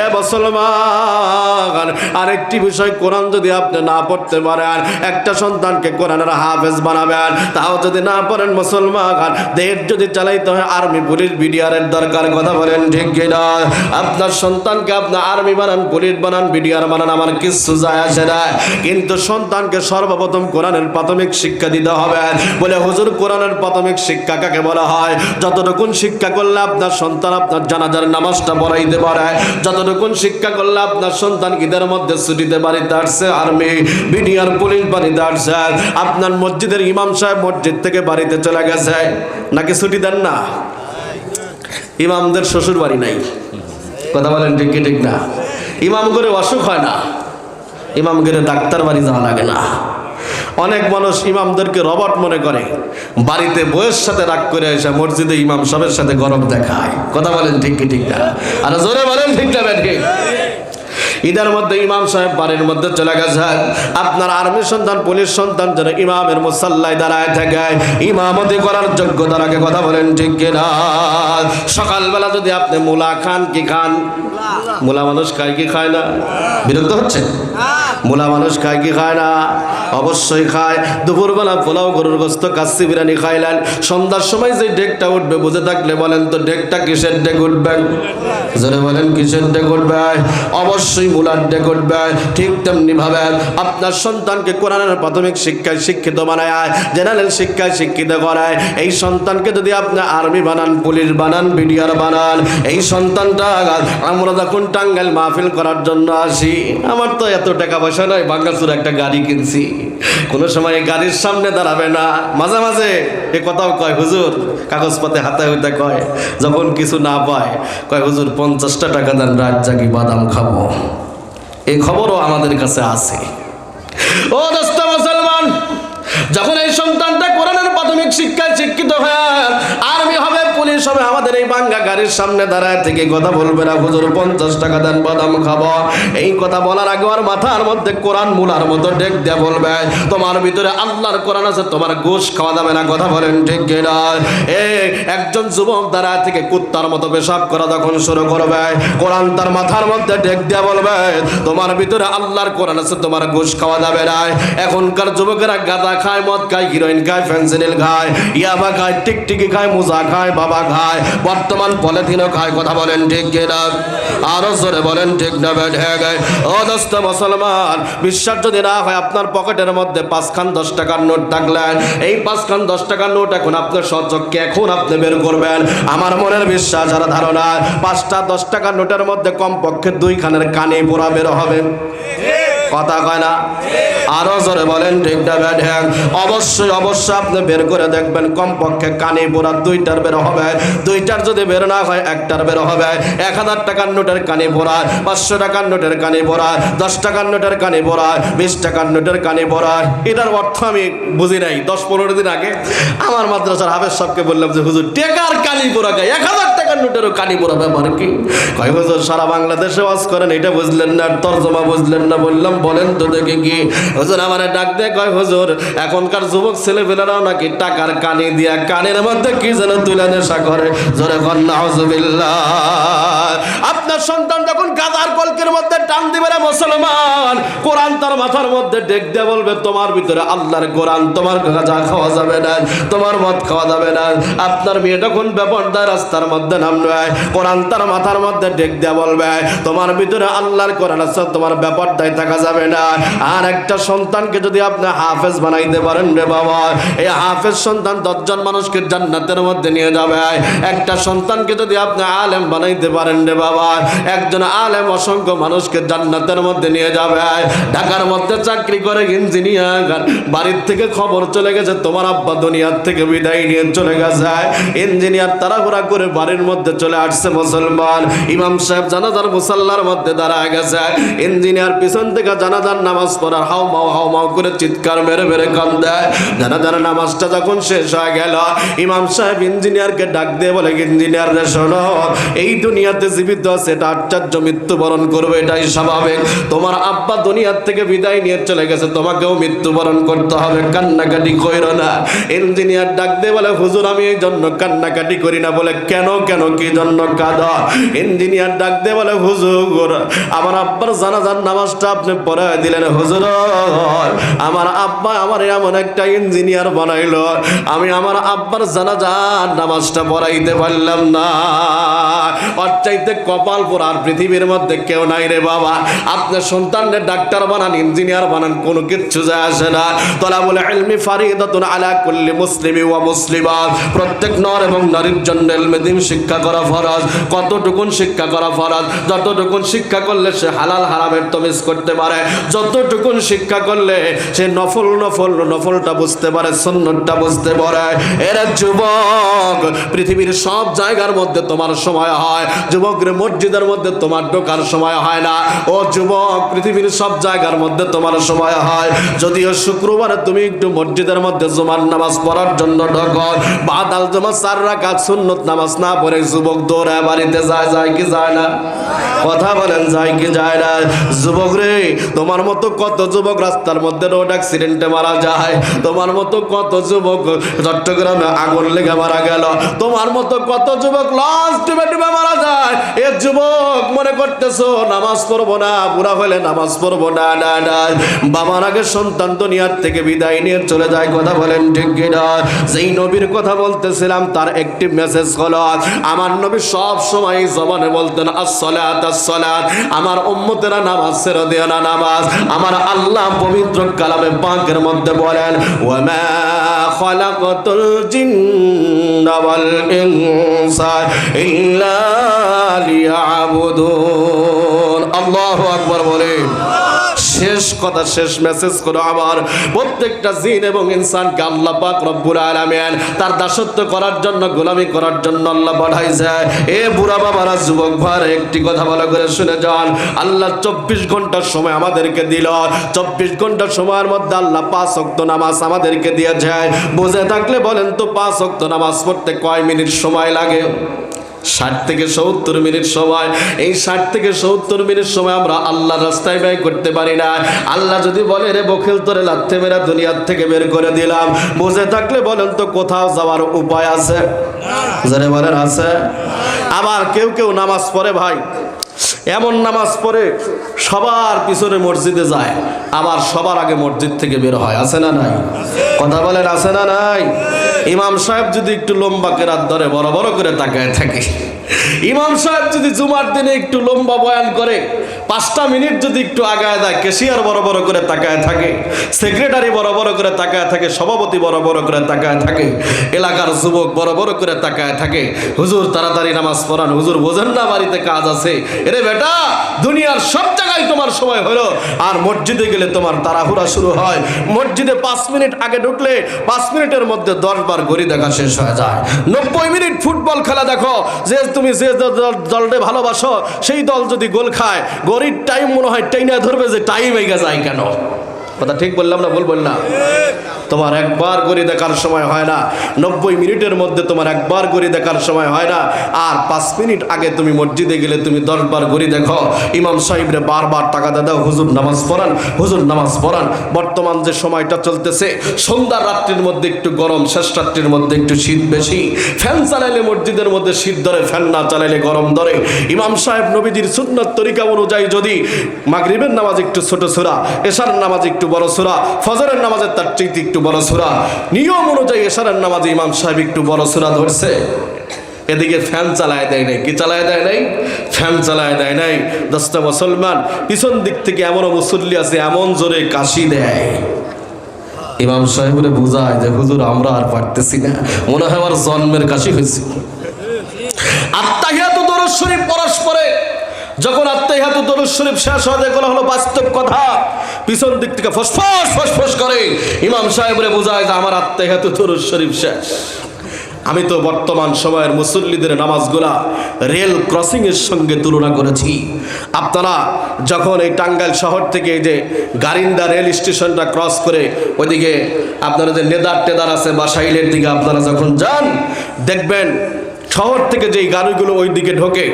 এ মুসলমান, আরেকটি বিষয়, কোরআন যদি আপনি না পড়তে পারেন, একটা সন্তানকে কোরআনের হাফেজ বানাবেন, তাও যদি না পারেন মুসলমান, দেশ যদি চালাইতে হয় আর্মি, পুলিশ, বিডিআরের দরকার। কথা বলেন ঠিক কিনা? আপনার সন্তানকে আপনি আর্মি বানান, পুলিশ বানান, বিডিআর বানান, আমার কিচ্ছু যায় আসে না, কিন্তু সন্তানকে সর্বপ্রথম কোরআনের প্রাথমিক শিক্ষা দিতে হবে। বলে হুজুর, কোরআনের প্রাথমিক শিক্ষা কাকে বলা হয়? যতটুকুন শিক্ষা করলে আপনার সন্তান আপনার জানাজার নামাজটা পড়াইতে পারে, যতটুকুন শিক্ষা করলে আপনার সন্তান ঈদের মধ্যে ছুটিতে বাড়িতে আসছে, আর্মি, বিডিআর, পুলিশ বাড়িতে আসছে, আপনার মসজিদের ইমাম সাহেব মসজিদ থেকে বাড়িতে চলে গেছে, নাকি ছুটি দেন না? ইমামদের শ্বশুর বাড়ি নাই। কথা বলেন ঠিক কি ঠিক না? ইমাম করে অসুখ হয় না, ইমাম করে ডাক্তার বাড়ি যাওয়া লাগে না। অনেক মানুষ ইমামদেরকে রবট মনে করে, বাড়িতে বইয়ের সাথে রাগ করে এসে মসজিদে ইমাম সাহেবের সাথে গরম দেখায়। কথা বলেন ঠিক কি ঠিক না? আর জোরে বলেন ঠিক না ঠিক? ঈদের মধ্যে ইমাম সাহেব বাড়ির মধ্যে চলে গেছে, আপনার আর্মি সন্তান, পুলিশ সন্তান যেন ইমামের মুসাল্লায় দাঁড়ায় থাকে, ইমামতি করার যোগ্যতা রাখে। কথা বলেন ঠিক কিনা? সকালবেলা যদি আপনি মূলা খান, কি খান? মূলা মানুষ খায় কি খায় না? বিরক্ত হচ্ছে? মূলা মানুষ খায় কি খায় না? অবশ্যই খায়। দুপুরবেলা পোলাও, গরুর গোস্ত, কাচ্চি বিরিয়ানি খাইলেন, সন্ধ্যার সময় যে ডেকটা উঠবে বুঝে থাকলে বলেন তো, ডেকটা কিসের ডেক উঠবে? জোরে বলেন কিসের ডেক উঠবে? অবশ্যই মূলার ডেক উঠবে। ঠিক তেমনি ভাবে আপনার সন্তানকে কোরআনের প্রাথমিক শিক্ষায় শিক্ষিত বানায়, জেনারেল শিক্ষায় শিক্ষিত করায়। এই সন্তানকে যদি আপনি আর্মি বানান, পুলিশ বানান, বিডিআর বানান, এই সন্তানটা, আমরা যখন টাঙ্গাইল মাহফিল করার জন্য আসি, আমার তো এত টাকা পয়সা নয়, ভাঙাচুর একটা গাড়ি কিনছি, কোনো সময় গাড়ির সামনে দাঁড়াবে না। মাঝে মাঝে এ কথাও কয়, হুজুর কাগজপত্রে হাতে হইতে কয়, যখন কিছু না পায় কয়, হুজুর 50টা টাকা দেন, রাত জাগি বাদাম খাবো। এই খবরও আমাদের কাছে আছে। ও দোস্ত মুসলমান, যখন এই সন্তানটা কোরআনের প্রাথমিক শিক্ষায় শিক্ষিত হয়ে আর্মি হবে, পুলিশ হবে, আমাদের এই বাঙ্গা গাড়ির সামনে দাঁড়ায় থেকে কথা বলবে না, হুজুর 50 টাকা দেন, বাদাম খাবো। এই কথা বলার আগে আর মাথার মধ্যে কোরআন মূলার মতো ডেক দিয়ে বলবে, তোমার ভিতরে আল্লাহর কোরআন আছে, তোমার ঘুষ খাওয়া যাবে না। কথা বলেন ঠিক কিনা? একজন যুবক দাঁড়ায় থেকে কুত্তার মতো পেশাব করা যখন শুরু করবে, কোরআন তার মাথার মধ্যে ডেক দিয়ে বলবে, তোমার ভিতরে আল্লাহর কোরআন আছে, তোমার ঘুষ খাওয়া যাবে না। এখনকার যুবকেরা গাঁজা খায়, মদ খায়, হিরোইন খায়, ফেন্সিডিল খায়, ইয়াবা খায়, টিকটিকি খায়, মুজা খায়, বাবা খায়, বর্তমান পলিথিনও খায়। কথা বলেন ঠিক কিনা? আরো জোরে বলেন ঠিক না বেঠে? ও দোস্ত মুসলমান, বিশ্বাস যদি না হয়, আপনার পকেটের মধ্যে 5 খান 10 টাকার নোট থাকলেন, এই 5 খান 10 টাকার নোট এখন আপনার সচক্ষে এখন আপনি বের করবেন। আমার মনের বিশ্বাস আর ধারণা, 5টা 10 টাকার নোটের মধ্যে কমপক্ষে 2 খানের কানে পোড়া বের হবে। কথা কয় না? আরো জোরে বলেন ঠিক না বেঠে? অবশ্যই অবশ্যই আপনি বের করে দেখবেন, কমপক্ষে কানে পোড়া 2টার বের হবে। 2টার যদি বের না হয়, 1টার বের হবে। 1000 টাকার নোটের কানে পোড়া, 500 টাকার নোটের কানে পোড়া, 10 টাকার নোটের কানে পোড়া, 20 টাকার নোটের কানে পোড়া। এটার অর্থ আমি বুঝি নাই। 10-15 দিন আগে আমার মাদ্রাসার হাফেজ সাহেবকে বললাম যে, হুজুর টেকার কানে পোড়া খায়, 1000 টাকার টাকার নোটেরও কানি পড়া ব্যাপার কি? কয় হুজুর সারা বাংলাদেশে ওয়াজ করেন, এটা বুঝলেন না, তরজমা বুঝলেন না। বললাম বলেন তো দেখি কি? হুজুর আমারে ডাক দিয়ে কয় হুজুর এখনকার যুবক ছেলেপেলেরাও নাকি টাকার কানি দিয়া কানের মধ্যে কি যেন তুলে নেশা করে। জোরে বল নাউজুবিল্লাহ। আপনার সন্তান যখন গাজার কলকের মধ্যে টান দিবে রে মুসলমান, কোরআন তার মাথার মধ্যে ডেক দিয়ে বলবে তোমার ভিতরে আল্লাহর কোরআন, তোমার গাঁজা খাওয়া যাবে না, তোমার মদ খাওয়া যাবে না। আপনার মেয়ে যখন বেপরদায় রাস্তার মধ্যে নামবে, কোরআন তার মাথার মধ্যে ডেক দিয়ে বলবে তোমার ভিতরে আল্লাহর কোরআন আছে, তোমার বেপরদায় থাকা যাবে না। আর একটা সন্তানকে যদি আপনি হাফেজ বানাইতে পারেন রে বাবা, এই হাফেজ সন্তান 10 জন মানুষকে জান্নাতের মধ্যে নিয়ে যাবে। একটা সন্তানকে যদি আপনি আলেম বানাইতে পারেন রে বাবা, একজন আলেম অসংখ্য মানুষকে জান্নাতের মধ্যে নিয়ে যাবে। ঢাকার মধ্যে চাকরি করে ইঞ্জিনিয়ার, বাড়ির থেকে খবর চলে গেছে তোমার আব্বা দুনিয়ার থেকে বিদায় নিয়ে চলে গেছে। ইঞ্জিনিয়ার তাড়াহুড়া করে বাড়ির মধ্যে চলে আসছে মুসলমান। ইমাম সাহেব জানাজার মুসাল্লার মধ্যে দাঁড়ায় গেছে। ইঞ্জিনিয়ার পিছন থেকে জানাজার নামাজ পড়ার হাউ মাউ করে চিৎকার মেরে মেরে কান্দে। জানাজার নামাজটা যখন শেষ হয়ে গেল, ইমাম সাহেব ইঞ্জিনিয়ারকে ডাক দিয়ে বলে ইঞ্জিনিয়ার রে শোনো, এই দুনিয়াতে জীবিত আছে এটা আশ্চর্য, মৃত্যুবরণ করবে এটাই স্বাভাবিক। তোমার আব্বা দুনিয়ার থেকে বিদায় নিয়ে চলে গেছে, তোমাকেও মৃত্যুবরণ করতে হবে, কান্নাকাটি কইরো না। ইঞ্জিনিয়ার ডাক দিয়ে বলে হুজুর আমি এই জন্য কান্নাকাটি করি না। বলে কেন কেন কি জন্য কাঁদো? ইঞ্জিনিয়ার ডাক দিয়ে বলে হুজুর আমার আব্বার জানাজার নামাজটা আপনি পড়ায় দিলেন হুজুর, আমার আব্বা আমার এমন একটা ইঞ্জিনিয়ার বানাইলো, আমি আমার আব্বার জানাজার নামাজটা পড়াইতে পারলাম না। ওর চাইতে কপাল পোড়ার পৃথিবীর মধ্যে কেউ নাই রে বাবা। আপনার সন্তানদের ডাক্তার বানান, ইঞ্জিনিয়ার বানান, কোনো কিচ্ছু যায় আসে না। তলাবুল ইলমি ফারিদাতুন আলা কুল্লি মুসলিমি ওয়া মুসলিমা, প্রত্যেক নর এবং নারীর জন্য ইলমে দ্বীন শিক্ষা করা ফরজ। কতটুকুন শিক্ষা করা ফরজ? যতটুকুন শিক্ষা করলে সে হালাল হারামের তমিজ করতে পারে, যতটুকুন শিক্ষা করলে সে নফলটা বুঝতে পারে, সুন্নতটা বুঝতে পারে। এরা যুবক, পৃথিবীর সব জায়গার মধ্যে তোমার সময় হয়, যুবকরে মসজিদের মধ্যে তোমার ঢোকার সময় হয় না। ও যুবক, পৃথিবীর সব জায়গার মধ্যে তোমার সময় হয়। যদিও শুক্রবারে তুমি একটু মসজিদের মধ্যে জুমার নামাজ পড়ার জন্য ঢোকো, বাদাল জমা 4 রাকাত সুন্নত নামাজ না পড়ে যুবক দৌড়ায় বাড়িতে যায় কি যায় না? কথা বলেন যায় কি যায় না? যুবক রে, তোমার মতো কত যুবক রাস্তার মধ্যে রোড অ্যাক্সিডেন্টে মারা যায়, তোমার মতো কত যুবক চট্টগ্রামে আগুন লেগে মারা গেল, তোমার মতো কত যুবক লঞ্চ ডুবে মারা যায়। এ যুবক মনে করতেছো নামাজ পড়বো না, বুড়া হলে নামাজ পড়বো না। না না, বাবার আগে সন্তান দুনিয়ার থেকে বিদায় নিয়ে চলে যায়। কথা বলেন ঠিক কিনা? যেই নবীর কথা বলতেছিলাম তার একটি মেসেজ হলো, আমার নবী সব সময় জবানে বলতেন আসসালাত আসসালাত, আমার উম্মতেরা নামাজ ছেড়ে দিও না নামাজ। আমার আল্লাহ পবিত্র কালামে পাকের মধ্যে বলেন ওয়া মা খালাকাতুল জিন্না ওয়াল ইনসা ইল্লা লিয়াবুদুন। আল্লাহু আকবার বলেন। শেষ কথা, শেষ মেসেজ করো আমার প্রত্যেকটা জিন এবং ইনসানকে আল্লাহ পাক রব্বুল আলামিন তার দাসত্ব করার জন্য, গোলামি করার জন্য আল্লাহ পাঠাইছে। এ বুড়া বাবারা, যুবক ভাইরা, একটি কথা ভালো করে শুনে যান। আল্লাহ 24 ঘন্টার সময় আমাদেরকে দিল। 24 ঘন্টার সময়ের মধ্যে আল্লাহ 5 ওয়াক্ত নামাজ আমাদেরকে দিয়েছে। বুঝে থাকলে বলেন তো 5 ওয়াক্ত নামাজ পড়তে কয় মিনিট সময় লাগে? 60 থেকে 70 মিনিট সময়। এই 60 থেকে 70 মিনিট সময় আমরা আল্লাহর রাস্তায় ব্যয় করতে পারি না। আল্লাহ যদি বলে রে বখিল তোরে লাথি মেরে দুনিয়ার থেকে বের করে দিলাম, বুঝে থাকলে বলেন তো কোথাও যাওয়ার উপায় আছে? যারা বলেন আছে। আবার কেউ কেউ নামাজ পড়ে ভাই, এমন নামাজ পড়ে সবার পিছনে মসজিদে যায়, আবার সবার আগে মসজিদ থেকে বের হয়। আছে না নাই? কথা বলেন আছে না নাই? ইমাম সাহেব যদি একটু লম্বা কেরাত ধরে বড় বড় করে তাকায় থাকে, ইমাম সাহেব যদি জুমার দিনে একটু লম্বা বয়ান করে 5টা মিনিট যদি একটু আগায় দেয়, ক্যাশিয়ার বড় বড় করে তাকায় থাকে, সেক্রেটারি বড় বড় করে তাকায় থাকে, সভাপতি বড় বড় করে তাকায় থাকে, এলাকার যুবক বড় বড় করে তাকায় থাকে, হুজুর তাড়াতাড়ি নামাজ পড়ান, হুজুর বোঝেন না বাড়িতে কাজ আছে। এরে বেটা, দুনিয়ার সব জায়গায় তোমার সময় হলো, আর মসজিদে গেলে তোমার তাড়াহুড়া শুরু হয়। মসজিদে 5 মিনিট আগে ঢুকলে 5 মিনিটের মধ্যে 10 বার ঘড়ি দেখা শেষ হয়ে যায়। 90 মিনিট ফুটবল খেলা দেখো, যে তুমি যে দলটা ভালোবাসো সেই দল যদি গোল খায়, ঘড়ির টাইম মনে হয় টাইনা ধরবে যে টাইম এগিয়ে যায় কেন? কথা ঠিক বললাম না ভুল বললাম? তোমার একবার ঘড়ি দেখার সময় হয় না, 90 মিনিটের মধ্যে তোমার একবার ঘড়ি দেখার সময় হয় না, আর 5 মিনিট আগে তুমি মসজিদে গেলে তুমি 10 বার ঘড়ি দেখো। ইমাম সাহেবরে বারবার টাকা দাও, হুজুর নামাজ পড়ান, হুজুর নামাজ পড়ান। বর্তমান যে সময়টা চলতেছে, সন্ধ্যা রাত্রির মধ্যে একটু গরম, শেষ রাত্রির মধ্যে একটু শীত বেশি। ফ্যান চালাইলে মসজিদের মধ্যে শীত ধরে, ফ্যান না চালাইলে গরম ধরে। ইমাম সাহেব নবীজির সুন্নাত তরিকা অনুযায়ী যদি মাগরিবের নামাজ একটু ছোট সূরা, এশার নামাজ একটু বড় সূরা, ফজরের নামাজের তার চাইতে একটু বড় সূরা, নিয়ম অনুযায়ী এশারের নামাজে ইমাম সাহেব একটু বড় সূরা ধরছে, এদিকে ফ্যান চালায় দেয় নাই। কি চালায় দেয় নাই? ফ্যান চালায় দেয় নাই। দশটা মুসলমান, পিছন দিক থেকে এমনও মুসল্লি আছে এমন জোরে কাশি দেয়, ইমাম সাহেবরে বুঝায় যে হুজুর আমরা আর পারতেছি না, মনে হয় আমার জন্মের কাশি হয়েছে। আত্তাহিয়াতু দরুদ শরীফ পরস্পরে যখন আত্তাহিয়াতু দরুদ শরীফ শেষ হয়, এগুলো হলো বাস্তব কথা। পিছন দিক থেকে ফসফস ফসফস করে ইমাম সাহেবরে বুঝায় যে আমার আত্তাহিয়াতু দরুদ শরীফ শেষ। আমি তো বর্তমান সময়ের মুসল্লিদের নামাজগুলা রেল ক্রসিং এর সঙ্গে তুলনা করেছি। আপনারা যখন এই টাঙ্গাইল শহর থেকে এই যে গারিন্দা রেল স্টেশনটা ক্রস করে ওইদিকে আপনারা যে নেদার টেদার আছে বাসাইলের দিকে আপনারা যখন যান, দেখবেন শহর থেকে যেই গাড়িগুলো ওই দিকে ঢোকে,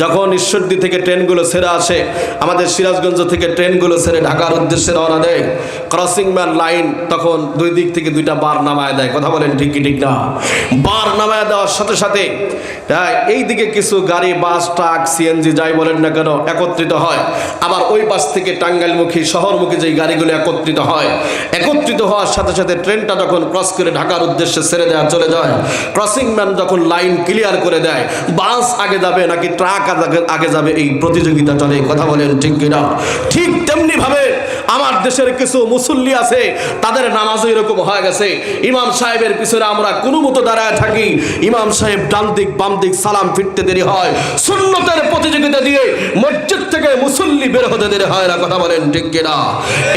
যখন ঈশ্বরদী থেকে ট্রেনগুলো ছেড়ে আসে, আমাদের সিরাজগঞ্জ থেকে ট্রেনগুলো ছেড়ে ঢাকার উদ্দেশ্যে রওনা দেয়, ক্রসিং ম্যান লাইন তখন দুই দিক থেকে দুইটা বার নামায় দেয়। কথা বলেন ঠিক কি ঠিক না? বার নামায় দেওয়ার সাথে সাথে এই দিকে কিছু গাড়ি, বাস, ট্রাক, সিএনজি যাই বলেন না কেন একত্রিত হয়, আবার ওই পাশ থেকে টাঙ্গাইলমুখী শহরমুখী যেই গাড়িগুলো একত্রিত হয়, একত্রিত হওয়ার সাথে সাথে ট্রেনটা যখন ক্রস করে ঢাকার উদ্দেশ্যে ছেড়ে দেওয়া চলে যায়, ক্রসিং ম্যান যখন লাইন ক্লিয়ার করে দেয়, বাস আগে যাবে নাকি ট্রাক আগে যাবে, এই প্রতিযোগিতা চলে। কথা বলেন ঠিক কিনা? ঠিক তেমনি ভাবে আমার দেশের কিছু মুসল্লি আছে, তাদের নামাজও এরকম হয়ে গেছে। ইমাম সাহেবের পিছনে আমরা কোনো মতো দাঁড়ায় থাকি, ইমাম সাহেব ডান দিক বাম দিক সালাম ফিরতে দেরি হয়, সুন্নতের প্রতিযোগিতা দিয়ে মসজিদ থেকে মুসল্লি বের হতে দেরি হয় না। কথা বলেন ঠিক কিনা?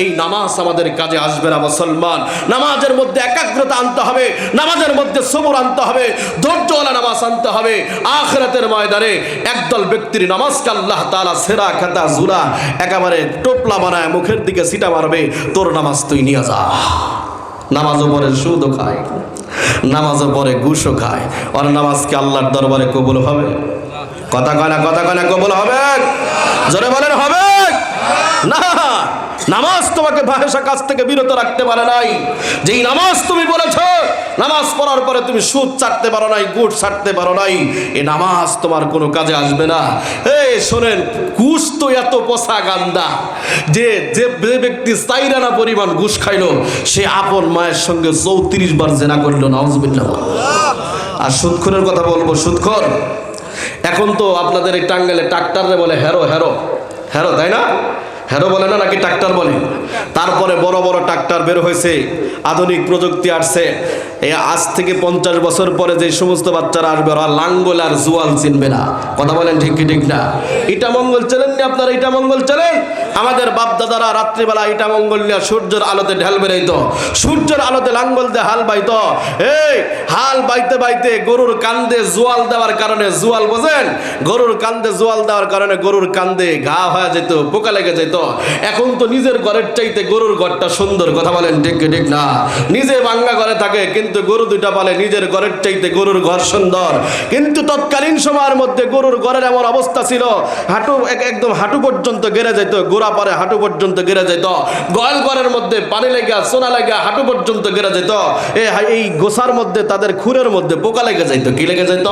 এই নামাজ আমাদের কাজে আসবে না মুসলমান। নামাজের মধ্যে একাগ্রতা আনতে হবে, নামাজের মধ্যে সবর আনতে হবে, ধৈর্যওয়ালা নামাজ আনতে হবে। আখিরাতের ময়দানে একদল ব্যক্তির নামাজকে আল্লাহ তাআলা সেরা খাতা জুরা একেবারে টোপলা বানায় মুখের দিকে সিটা মারবে, তোর নামাজ তুই নিয়ে যা। নামাজও পরে সুদও খায়, নামাজও পরে ঘুষও খায়, আর নামাজকে আল্লাহর দরবারে কবুল হবে? কথা কয় না, কথা কয় না, কবুল হবে? জোরে বলেন হবে না? নামাজ তোমাকে ফাহিশা কাজ থেকে বিরত রাখতে পারে নাই। যেই নামাজ তুমি বলেছ, নামাজ পড়ার পরে তুমি সুদ ছাড়তে পারো নাই, গুড় ছাড়তে পারো নাই, এই নামাজ তোমার কোনো কাজে আসবে না। এই শোনেন, ঘুষ তো এত পচা গান্দা যে যে ব্যক্তি 4 আনা পরিমাণ ঘুষ খাইলো, সে আপন মায়ের সঙ্গে 34 বার জেনা করলো। নাউজুবিল্লাহ। আর সুদখোরের কথা বলবো, সুদখোর এখন তো আপনাদের এই টাঙ্গাইলে ট্রাক্টরে বলে হেরো, হেরো হেরো, তাই না? হেরো বলে না, নাকি ট্রাক্টর বলে? তারপরে বড় বড় ট্রাক্টর বের হয়েছে, আধুনিক প্রযুক্তি আসছে। আজ থেকে 50 বছর পরে যে সমস্ত বাচ্চারা আসবে, ওরা লাঙ্গল আর জুয়াল চিনবে না। কথা বলেন ঠিক কি ঠিক না? ইটা মঙ্গল চেনেননি আপনারা? ইটা মঙ্গল চেনেন? আমাদের বাপ দাদারা রাত্রিবেলা ইটা মঙ্গল নিয়ে সূর্যের আলোতে ঢেল বেরাইতো, সূর্যের আলোতে লাঙ্গল দিয়ে হাল বাইতো। এই হাল বাইতে বাইতে গরুর কান্দে জোয়াল দেওয়ার কারণে, জোয়াল বোঝেন? গরুর কান্দে জোয়াল দেওয়ার কারণে গরুর কান্দে ঘা হয়ে যেত, পোকা লেগে যেত। এখন তো নিজের ঘরের চাইতে গরুর ঘরটা সুন্দর। কথা বলেন ঠিক কি ঠিক না? নিজে ভাঙ্গা ঘরে থাকে, কিন্তু গরু দুইটা পালে, নিজের ঘরের চাইতে গরুর ঘর সুন্দর। কিন্তু তৎকালীন সময়ের মধ্যে গরুর ঘরের এমন অবস্থা ছিল, হাঁটু একদম হাঁটু পর্যন্ত গেড়ে যেত, গোড়া পরে হাঁটু পর্যন্ত গেড়ে যেত। গোয়াল ঘরের মধ্যে পানি লেগা, সোনা লেগা হাঁটু পর্যন্ত গেড়ে যেত। এই গোসার মধ্যে তাদের খুরের মধ্যে পোকা লেগে যেত। কি লেগে যেত?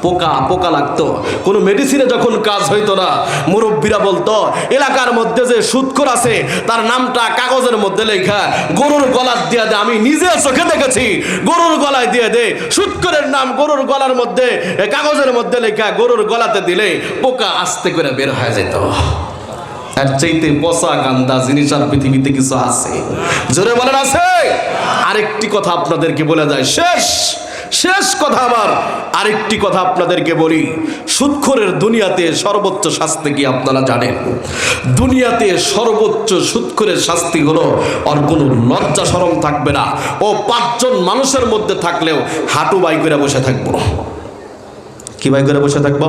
পোকা, পোকা লাগতো। কোনো মেডিসিনে যখন কাজ হইতো না, মুরব্বীরা বলতো এলাকার মধ্যে যে সুদখোর আছে তার নামটা কাগজের মধ্যে লেখা গরুর গলায় দিয়ে দে। আমি নিজে চোখে দেখেছি, গরুর গলায় দিয়ে দে, সুদখোরের নাম গরুর গলার মধ্যে কাগজের মধ্যে লেখা, গরুর গলাতে দিলে পোকা আস্তে করে বের হয়ে যেত। এর চাইতে পচা গান্দা জিনিস আর পৃথিবীতে কিছু আছে? জোরে বলেন আছে? আরেকটি কথা আপনাদেরকে বলে যায়, শেষ কথা আমার আরেকটি কথা আপনাদেরকে বলি। সুদখোরের দুনিয়াতে সর্বোচ্চ শাস্তি কি আপনারা জানেন? দুনিয়াতে সর্বোচ্চ সুদখোরের শাস্তি হলো, আর কোনো লজ্জা শরম থাকবে না। ও 5 জন মানুষের মধ্যে থাকলেও হাঁটু বাই করে বসে থাকবো। কি বাই করে বসে থাকবো?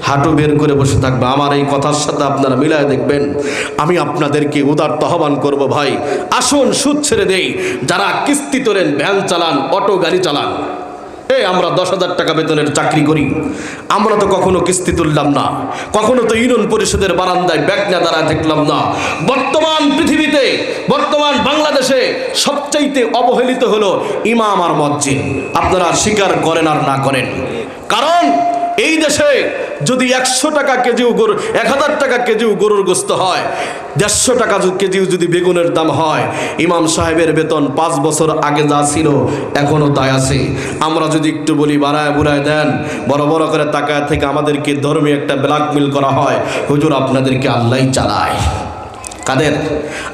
হাঁটু বের করে বসে থাকবে। আমার এই কথার সাথে আপনারা মিলায় দেখবেন। আমি আপনাদেরকে উদারত আহ্বান করব, ভাই আসুন সুদ ছেড়ে দেই। যারা কিস্তি তোলেন, ভ্যান চালান, অটো গাড়ি চালান, আমরা 10,000 টাকা বেতনের চাকরি করি, আমরা তো কখনো কিস্তি তুললাম না, কখনো তো ইউনিয়ন পরিষদের বারান্দায় ব্যাগ না দাঁড়ায় দেখলাম না। বর্তমান পৃথিবীতে, বর্তমান বাংলাদেশে সবচাইতে অবহেলিত হলো ইমাম আর মসজিদ। আপনারা স্বীকার করেন আর না করেন, কারণ এই দেশে যদি 100 টাকা কেজিও গরু, 1000 টাকা কেজিও গরুর গোস্ত হয়, 150 টাকা কেজিও যদি বেগুনের দাম হয়, ইমাম সাহেবের বেতন 5 বছর আগে যা ছিল এখনো তাই আছে। আমরা যদি একটু বলি বাড়ায় বুড়ায় দেন, বড় বড় করে তাকায় থেকে আমাদেরকে ধর্মীয় একটা ব্ল্যাকমেল করা হয়, হুজুর আপনাদেরকে আল্লাহই চালায়। কাদের?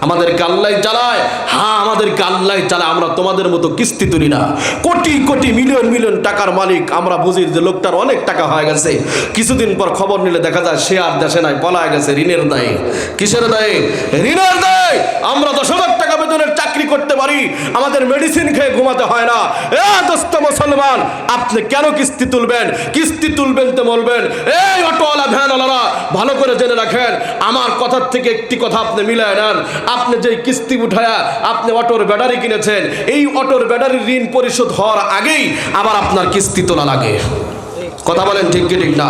আমাদেরকে আল্লাহ চালায়। হ্যাঁ, আমাদেরকে আল্লাহ চালায়। আমরা তোমাদের মতো কিস্তি তুলি না। কোটি কোটি মিলিয়ন মিলিয়ন টাকার মালিক। আমরা বুঝি যে লোকটার অনেক টাকা হয়ে গেছে, কিছুদিন পর খবর নিলে দেখা যায় সে আর দেশে নাই, পলায় গেছে ঋণের দায়ে। কিসের দায়ে? ঋণের দায়ে। আমরা 10,000 টাকা বেতনের চাকরি করতে পারি, আমাদের মেডিসিন খেয়ে ঘুমাতে হয় না। দোস্ত মুসলমান, আপনি কেন কিস্তি তুলবেন? কিস্তি তুলবেন তো বলবেন, এই অটোওয়ালা ভ্যানওয়ালারা ভালো করে জেনে রাখেন, আমার কথার থেকে একটি কথা আপনি মিলায় নেন। আপনি যে কিস্তি উঠায়া আপনি অটোর ব্যাটারি কিনেছেন, এই অটোর ব্যাটারির ঋণ পরিশোধ হওয়ার আগেই আবার আপনার কিস্তি তোলা লাগে। কথা বলেন ঠিক কি ঠিক না?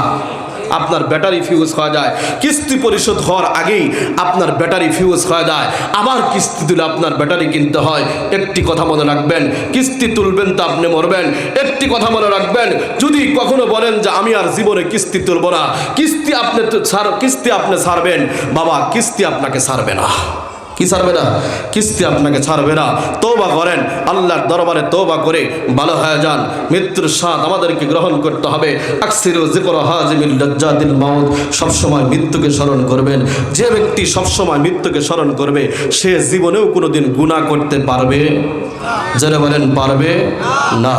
আপনার ব্যাটারি ফিউজ হয়ে যায়, কিস্তি পরিশোধ হওয়ার আগেই আপনার ব্যাটারি ফিউজ হয়ে যায়, আবার কিস্তি তুলে আপনার ব্যাটারি কিনতে হয়। একটি কথা মনে রাখবেন, কিস্তি তুলবেন তো আপনি মরবেন। একটি কথা মনে রাখবেন, যদি কখনো বলেন যে আমি আর জীবনে কিস্তি তুলব না, কিস্তি আপনি ছাড়বেন, বাবা কিস্তি আপনাকে ছাড়বে না। কি ছাড়বে না? কিস্তি আপনাকে ছাড়বে না। তওবা করেন, আল্লাহর দরবারে তওবা করে ভালো হয়ে যান। মৃত্যুর স্বাদ আমাদেরকে গ্রহণ করতে হবে। আকসিরু যিকরা হাজিমিল লাজ্জাতিল মাউত, সবসময় মৃত্যুকে স্মরণ করবেন। যে ব্যক্তি সবসময় মৃত্যুকে স্মরণ করবে, সে জীবনেও কোনোদিন গুনাহ করতে পারবে? যারা বলেন পারবে না।